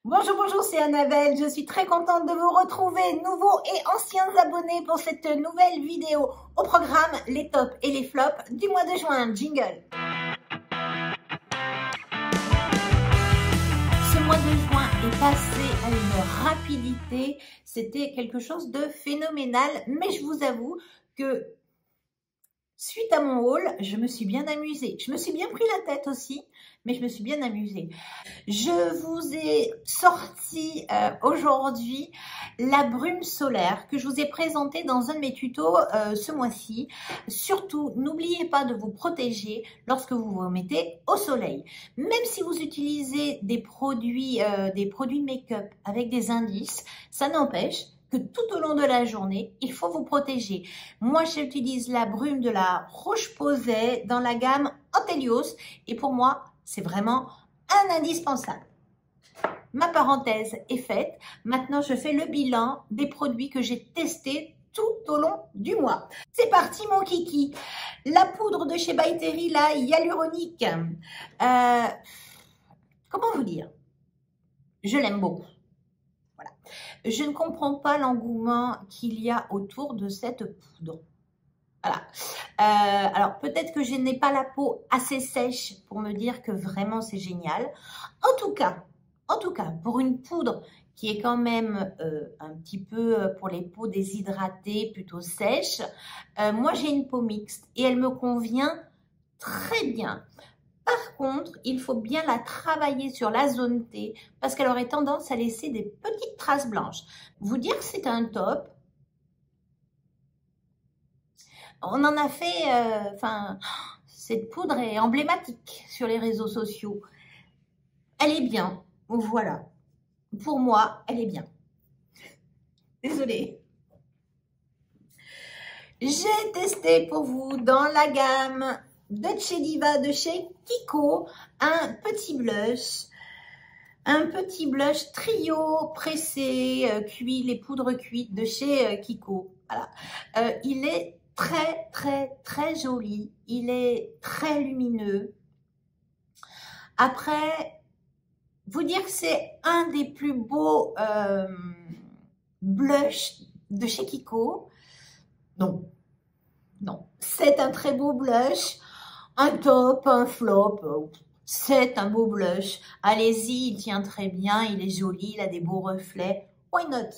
Bonjour, bonjour, c'est Annabelle. Je suis très contente de vous retrouver, nouveaux et anciens abonnés, pour cette nouvelle vidéo. Au programme, les tops et les flops du mois de juin. Jingle. Ce mois de juin est passé à une rapidité. C'était quelque chose de phénoménal. Mais je vous avoue que suite à mon haul, je me suis bien amusée. Je me suis bien pris la tête aussi, mais je me suis bien amusée. Je vous ai sorti aujourd'hui la brume solaire que je vous ai présentée dans un de mes tutos ce mois-ci. Surtout, n'oubliez pas de vous protéger lorsque vous vous mettez au soleil. Même si vous utilisez des produits make-up avec des indices, ça n'empêche que tout au long de la journée, il faut vous protéger. Moi, j'utilise la brume de la Roche-Posay dans la gamme Antelios et pour moi, c'est vraiment un indispensable. Ma parenthèse est faite. Maintenant, je fais le bilan des produits que j'ai testés tout au long du mois. C'est parti, mon kiki. La poudre de chez By Terry, la hyaluronique. Comment vous dire? Je l'aime beaucoup. Voilà. Je ne comprends pas l'engouement qu'il y a autour de cette poudre. Voilà. Alors, peut-être que je n'ai pas la peau assez sèche pour me dire que vraiment c'est génial. En tout cas, pour une poudre qui est quand même un petit peu pour les peaux déshydratées, plutôt sèches, moi j'ai une peau mixte et elle me convient très bien. Par contre, il faut bien la travailler sur la zone T parce qu'elle aurait tendance à laisser des petites traces blanches. Vous dire que c'est un top. On en a fait, cette poudre est emblématique sur les réseaux sociaux. Elle est bien, voilà. Pour moi, elle est bien. Désolée. J'ai testé pour vous dans la gamme Dolce Diva de chez Kiko un petit blush trio pressé, cuit, les poudres cuites de chez Kiko. Voilà. Il est très joli, il est très lumineux. Après, vous dire que c'est un des plus beaux blushs de chez Kiko, non, c'est un très beau blush, un top, un flop, c'est un beau blush, allez-y, il tient très bien, il est joli, il a des beaux reflets, why not?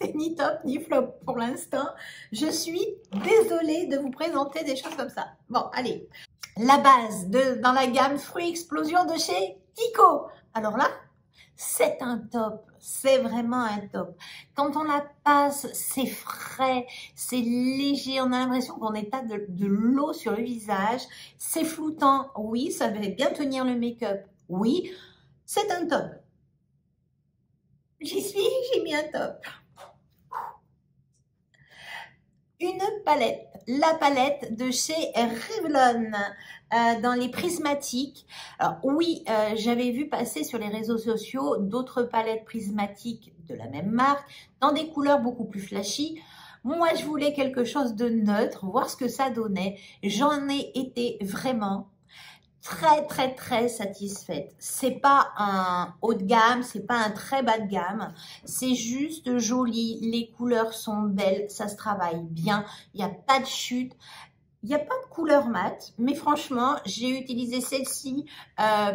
C'est ni top ni flop pour l'instant. Je suis désolée de vous présenter des choses comme ça. Bon, allez. La base dans la gamme Fruits Explosion de chez Kiko. Alors là, c'est un top. C'est vraiment un top. Quand on la passe, c'est frais, c'est léger. On a l'impression qu'on étale de l'eau sur le visage. C'est floutant. Oui, ça va bien tenir le make-up. Oui, c'est un top. J'y suis, j'ai mis un top. Une palette, la palette de chez Revlon dans les prismatiques. Alors oui, j'avais vu passer sur les réseaux sociaux d'autres palettes prismatiques de la même marque, dans des couleurs beaucoup plus flashy. Moi, je voulais quelque chose de neutre, voir ce que ça donnait. J'en ai été vraiment très satisfaite. C'est pas un haut de gamme, c'est pas un très bas de gamme, c'est juste joli, les couleurs sont belles, ça se travaille bien, il n'y a pas de chute, il n'y a pas de couleur mate, mais franchement, j'ai utilisé celle-ci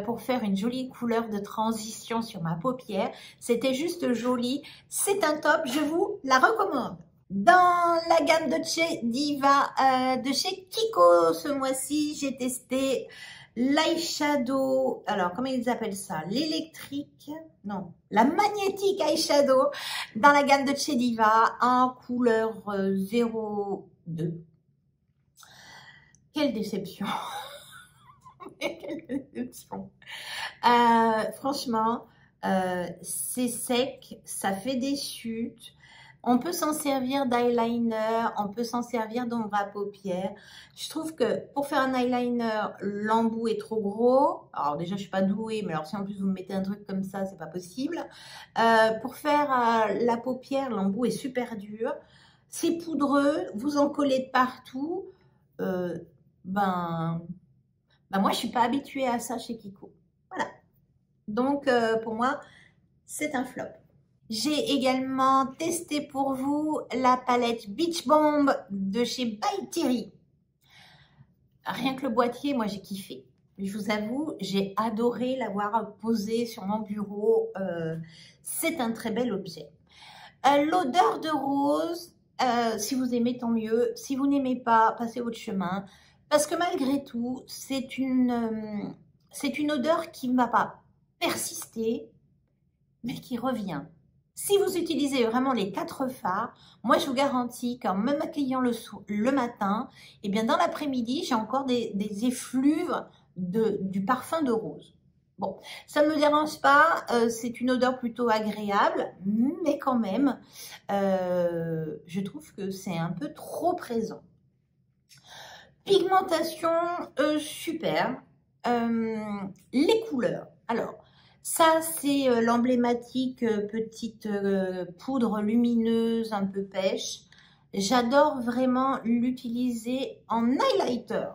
pour faire une jolie couleur de transition sur ma paupière. C'était juste joli, c'est un top, je vous la recommande. Dans la gamme Dolce Diva de chez Kiko, ce mois-ci, j'ai testé l'eyeshadow, alors comment ils appellent ça? L'électrique, non, la magnétique eyeshadow dans la gamme de chez Diva en couleur 02. Quelle déception! Quelle déception! Franchement, c'est sec, ça fait des chutes. On peut s'en servir d'eyeliner, on peut s'en servir d'ombre à paupières. Je trouve que pour faire un eyeliner, l'embout est trop gros. Alors déjà, je suis pas douée, mais alors si en plus vous me mettez un truc comme ça, c'est pas possible. Pour faire la paupière, l'embout est super dur. C'est poudreux, vous en collez de partout. Moi, je suis pas habituée à ça chez Kiko. Voilà. Donc, pour moi, c'est un flop. J'ai également testé pour vous la palette Beach Bomb de chez By Terry. Rien que le boîtier, moi j'ai kiffé. Je vous avoue, j'ai adoré l'avoir posé sur mon bureau. C'est un très bel objet. L'odeur de rose, si vous aimez, tant mieux. Si vous n'aimez pas, passez votre chemin. Parce que malgré tout, c'est une odeur qui ne va pas persister, mais qui revient. Si vous utilisez vraiment les 4 phares, moi je vous garantis qu'en me maquillant le matin, et bien dans l'après-midi, j'ai encore des effluves du parfum de rose. Bon, ça ne me dérange pas, c'est une odeur plutôt agréable, mais quand même, je trouve que c'est un peu trop présent. Pigmentation, super. Les couleurs. Alors, ça, c'est l'emblématique petite poudre lumineuse, un peu pêche. J'adore vraiment l'utiliser en highlighter.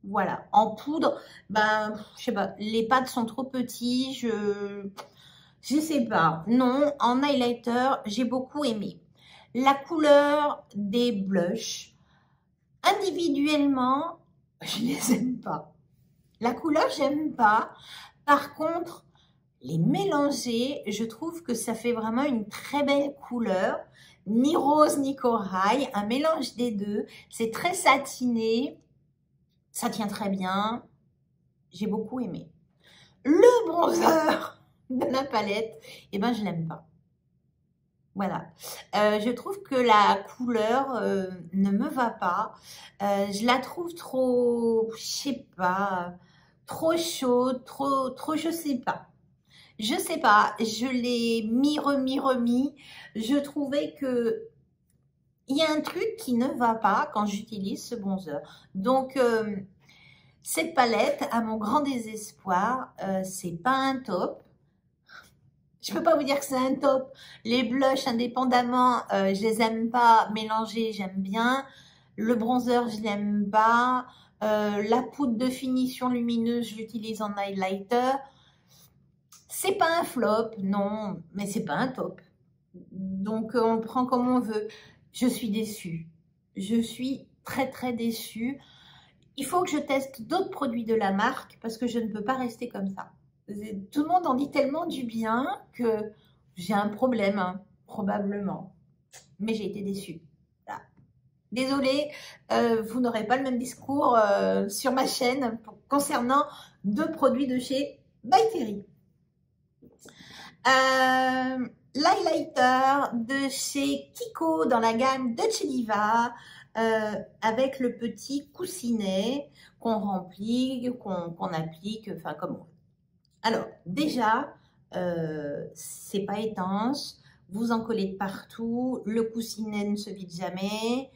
Voilà, en poudre, ben, je sais pas, les pads sont trop petits, je sais pas. Non, en highlighter, j'ai beaucoup aimé. La couleur des blushs, individuellement, je les aime pas. La couleur, j'aime pas. Par contre, les mélanger, je trouve que ça fait vraiment une très belle couleur. Ni rose, ni corail. Un mélange des deux. C'est très satiné. Ça tient très bien. J'ai beaucoup aimé. Le bronzer de la palette, eh ben, je l'aime pas. Voilà. Je trouve que la couleur ne me va pas. Je la trouve trop, je sais pas, trop chaude, trop, je sais pas. Je sais pas, je l'ai remis. Je trouvais que il y a un truc qui ne va pas quand j'utilise ce bronzer. Donc, cette palette, à mon grand désespoir, c'est pas un top. Je peux pas vous dire que c'est un top. Les blushs, indépendamment, je les aime pas. Mélangés, j'aime bien. Le bronzer, je l'aime pas. La poudre de finition lumineuse, je l'utilise en highlighter. C'est pas un flop, non, mais c'est pas un top. Donc, on le prend comme on veut. Je suis déçue. Je suis très déçue. Il faut que je teste d'autres produits de la marque parce que je ne peux pas rester comme ça. Tout le monde en dit tellement du bien que j'ai un problème, hein, probablement. Mais j'ai été déçue. Voilà. Désolée, vous n'aurez pas le même discours sur ma chaîne concernant 2 produits de chez By Terry. L'highlighter de chez Kiko dans la gamme Dolce Diva avec le petit coussinet qu'on remplit, qu'on applique, enfin comme on veut. Alors déjà, c'est pas étanche, vous en collez de partout, le coussinet ne se vide jamais,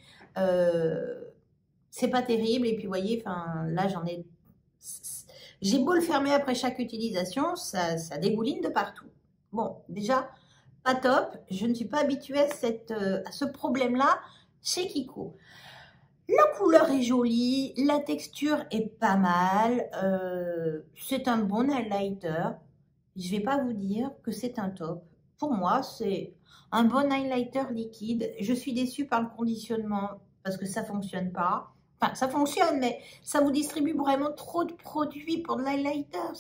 c'est pas terrible et puis vous voyez, enfin là j'ai beau le fermer après chaque utilisation, ça dégouline de partout. Bon, déjà, pas top. Je ne suis pas habituée à ce problème-là chez Kiko. La couleur est jolie, la texture est pas mal. C'est un bon highlighter. Je ne vais pas vous dire que c'est un top. Pour moi, c'est un bon highlighter liquide. Je suis déçue par le conditionnement parce que ça ne fonctionne pas. Enfin, ça fonctionne, mais ça vous distribue vraiment trop de produits pour de l'highlighter.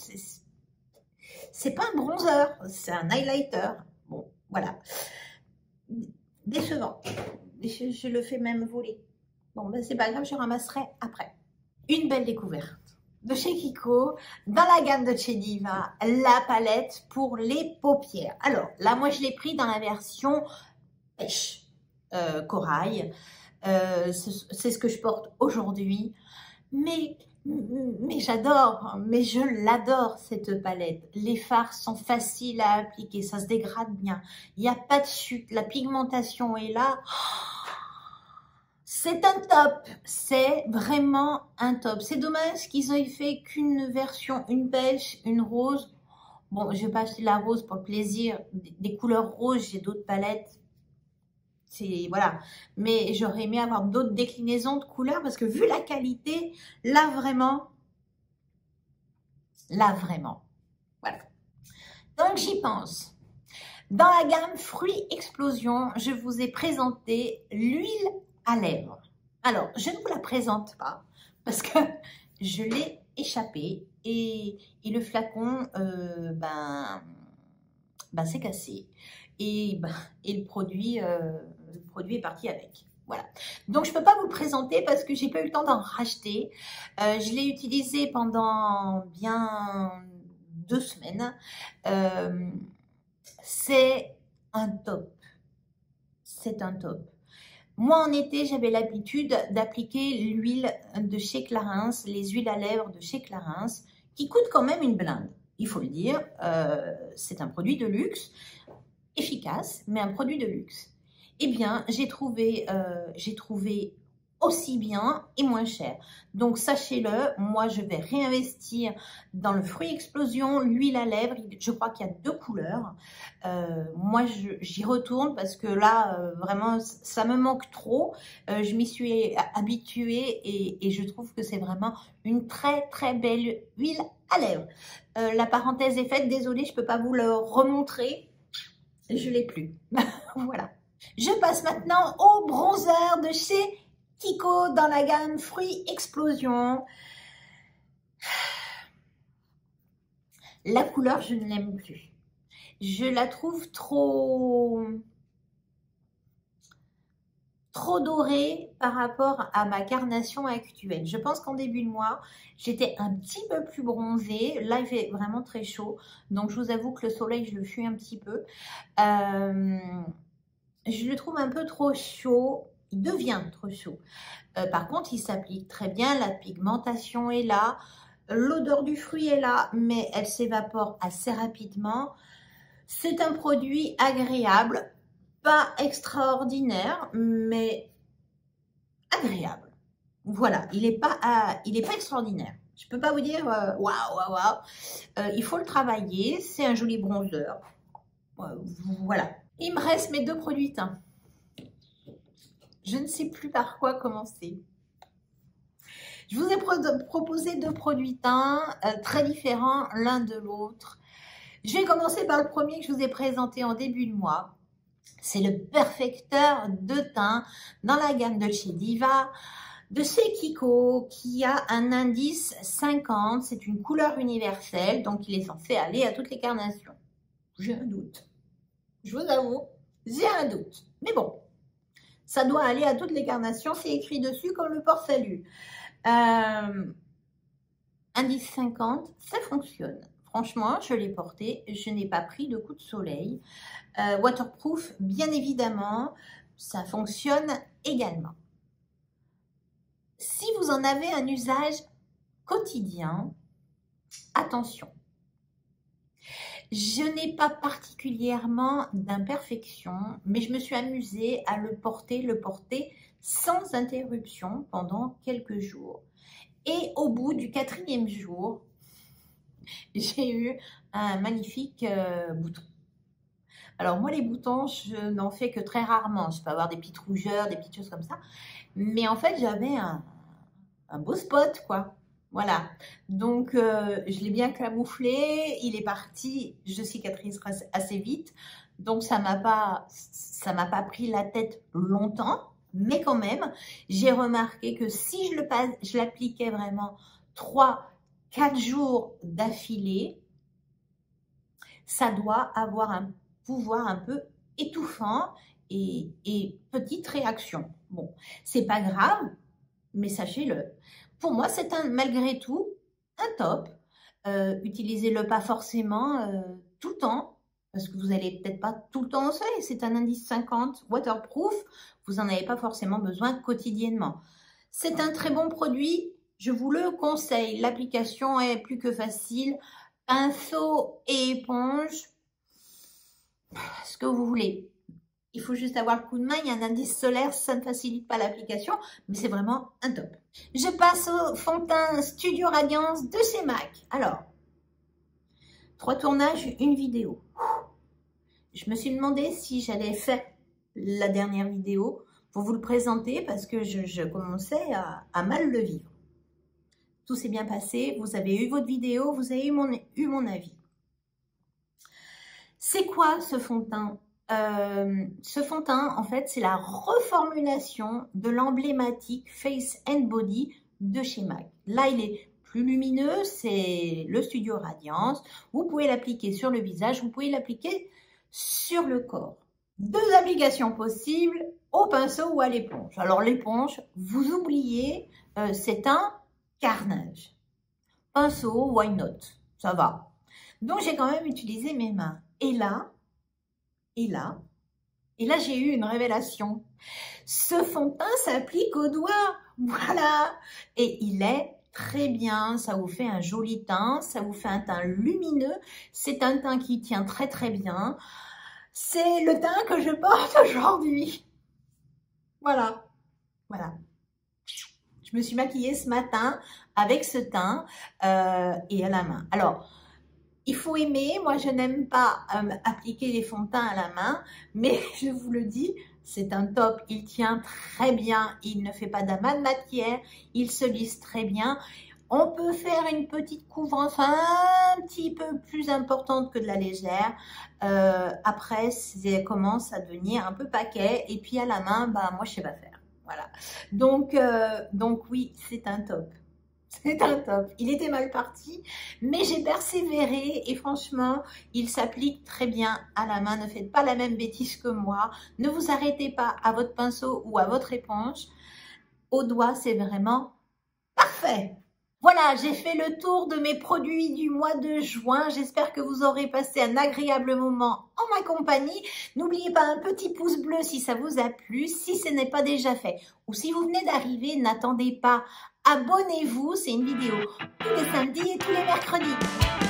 C'est pas un bronzer, c'est un highlighter. Bon, voilà. Décevant. Je le fais même voler. Bon, ben c'est pas grave, je ramasserai après. Une belle découverte de chez Kiko, dans la gamme de Dolce Diva, la palette pour les paupières. Alors, là, moi, je l'ai pris dans la version pêche, corail. C'est ce que je porte aujourd'hui. Mais j'adore, mais je l'adore cette palette. Les fards sont faciles à appliquer, ça se dégrade bien. Il n'y a pas de chute, la pigmentation est là. C'est un top, c'est vraiment un top. C'est dommage qu'ils aient fait qu'une version, une pêche, une rose. Bon, je vais pas acheter la rose pour le plaisir. Des couleurs roses, j'ai d'autres palettes. Voilà, mais j'aurais aimé avoir d'autres déclinaisons de couleurs parce que vu la qualité, là vraiment, voilà. Donc j'y pense. Dans la gamme Fruits Explosion, je vous ai présenté l'huile à lèvres. Alors, je ne vous la présente pas parce que je l'ai échappée et le flacon, c'est cassé et le produit est parti avec. Voilà. Donc, je ne peux pas vous le présenter parce que j'ai pas eu le temps d'en racheter. Je l'ai utilisé pendant bien 2 semaines. C'est un top. C'est un top. Moi, en été, j'avais l'habitude d'appliquer l'huile de chez Clarins, les huiles à lèvres de chez Clarins, qui coûtent quand même une blinde, il faut le dire. C'est un produit de luxe, efficace, mais un produit de luxe. Eh bien, j'ai trouvé aussi bien et moins cher. Donc, sachez-le, moi, je vais réinvestir dans le Fruit Explosion, l'huile à lèvres. Je crois qu'il y a 2 couleurs. Moi, j'y retourne parce que là, vraiment, ça me manque trop. Je m'y suis habituée et je trouve que c'est vraiment une très, très belle huile à lèvres. La parenthèse est faite. Désolée, je ne peux pas vous le remontrer. Je ne l'ai plus. Voilà. Je passe maintenant au bronzer de chez Kiko dans la gamme Fruits Explosion. La couleur, je ne l'aime plus. Je la trouve trop dorée par rapport à ma carnation actuelle. Je pense qu'en début de mois, j'étais un petit peu plus bronzée. Là, il fait vraiment très chaud. Donc, je vous avoue que le soleil, je le fuis un petit peu. Je le trouve un peu trop chaud. Il devient trop chaud. Par contre, il s'applique très bien. La pigmentation est là. L'odeur du fruit est là, mais elle s'évapore assez rapidement. C'est un produit agréable. Pas extraordinaire, mais agréable. Voilà, il n'est pas extraordinaire. Je ne peux pas vous dire waouh. Il faut le travailler. C'est un joli bronzer. Voilà. Il me reste mes 2 produits teints. Je ne sais plus par quoi commencer. Je vous ai proposé 2 produits teints très différents l'un de l'autre. Je vais commencer par le premier que je vous ai présenté en début de mois. C'est le perfecteur de teint dans la gamme de chez Diva, de chez Kiko, qui a un indice 50. C'est une couleur universelle, donc il est censé aller à toutes les carnations. J'ai un doute. Je vous avoue, j'ai un doute. Mais bon, ça doit aller à toutes les carnations. C'est écrit dessus comme le port-salut. Indice 50, ça fonctionne. Franchement, je l'ai porté, je n'ai pas pris de coup de soleil. Waterproof, bien évidemment, ça fonctionne également. Si vous en avez un usage quotidien, attention. Je n'ai pas particulièrement d'imperfection, mais je me suis amusée à le porter sans interruption pendant quelques jours. Et au bout du 4e jour, j'ai eu un magnifique bouton. Alors moi, les boutons, je n'en fais que très rarement. Je peux avoir des petites rougeurs, des petites choses comme ça. Mais en fait, j'avais un beau spot, quoi. Voilà. Donc, je l'ai bien camouflé. Il est parti. Je cicatrise assez vite. Donc, ça m'a pas pris la tête longtemps. Mais quand même, j'ai remarqué que si je l'appliquais vraiment 3-4 jours d'affilée, ça doit avoir un pouvoir un peu étouffant et petite réaction. Bon, c'est pas grave, mais sachez-le. Pour moi, c'est malgré tout un top. Utilisez-le pas forcément tout le temps, parce que vous n'allez peut-être pas tout le temps au soleil. C'est un indice 50 waterproof. Vous n'en avez pas forcément besoin quotidiennement. C'est un très bon produit. Je vous le conseille. L'application est plus que facile. Pinceau et éponge, ce que vous voulez. Il faut juste avoir le coup de main. Il y a un indice solaire, ça ne facilite pas l'application, mais c'est vraiment un top. Je passe au fond de teint Studio Radiance de chez MAC. Alors, 3 tournages, 1 vidéo. Je me suis demandé si j'allais faire la dernière vidéo pour vous le présenter parce que je commençais à mal le vivre. Tout s'est bien passé, vous avez eu votre vidéo, vous avez eu mon avis. C'est quoi ce fond de teint? Ce fond de teint, en fait, c'est la reformulation de l'emblématique Face and Body de chez MAC. Là, il est plus lumineux, c'est le Studio Radiance. Vous pouvez l'appliquer sur le visage, vous pouvez l'appliquer sur le corps. Deux applications possibles, au pinceau ou à l'éponge. Alors l'éponge, vous oubliez, c'est un carnage. Pinceau, why not? Ça va. Donc j'ai quand même utilisé mes mains. Et là, j'ai eu une révélation. Ce fond de teint s'applique aux doigts. Voilà. Et il est très bien. Ça vous fait un joli teint. Ça vous fait un teint lumineux. C'est un teint qui tient très très bien. C'est le teint que je porte aujourd'hui. Voilà. Voilà. Je me suis maquillée ce matin avec ce teint et à la main. Alors, il faut aimer. Moi, je n'aime pas appliquer les fonds de teint à la main, mais je vous le dis, c'est un top. Il tient très bien. Il ne fait pas d'amas de matière. Il se lisse très bien. On peut faire une petite couvrance un petit peu plus importante que de la légère. Après, ça commence à devenir un peu paquet. Et puis à la main, bah moi, je sais pas faire. Voilà. Donc oui, c'est un top. C'est un top. Il était mal parti, mais j'ai persévéré et franchement, il s'applique très bien à la main. Ne faites pas la même bêtise que moi. Ne vous arrêtez pas à votre pinceau ou à votre éponge. Au doigt, c'est vraiment parfait. Voilà, j'ai fait le tour de mes produits du mois de juin. J'espère que vous aurez passé un agréable moment en ma compagnie. N'oubliez pas un petit pouce bleu si ça vous a plu, si ce n'est pas déjà fait. Ou si vous venez d'arriver, n'attendez pas. Abonnez-vous, c'est une vidéo tous les samedis et tous les mercredis.